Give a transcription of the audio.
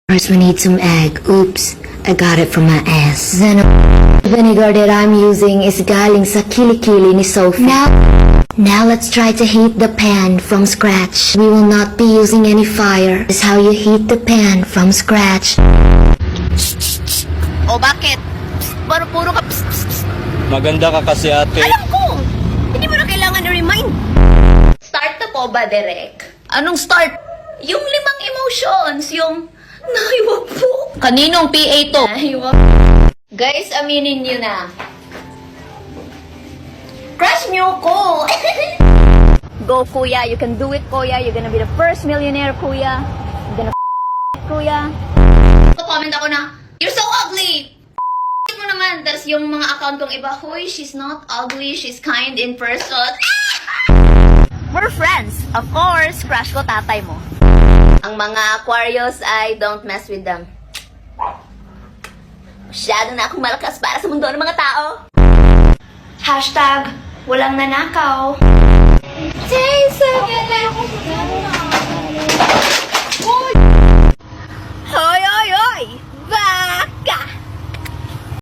First, we need some egg. Oops, I got it from my ass. Then, vinegar that I'm using is galing sa kilikili ni Sophie. Now let's try to heat the pan from scratch. We will not be using any fire. This is how you heat the pan from scratch. O bakit? Puro ka Maganda ka kasi ate. Alam ko! Hindi mo na kailangan i-remind. Start na po ba, Derek? Anong start? Yung 5 emotions, yung nahiwag po. Kaninong PA to? Nahiwag. Guys, aminin nyo na. Crush nyo ko! Go, kuya. You can do it, kuya. You're gonna be the first millionaire, kuya. You're gonna kuya. Comment ako na, you're so ugly! Mo naman, tapos yung mga account kong iba, huy, she's not ugly, she's kind in person. We're friends. Of course, crush ko tatay mo. Ang mga Aquarius ay don't mess with them. Masyado na akong malakas para sa mundo ng mga tao. Hashtag, walang nanakaw.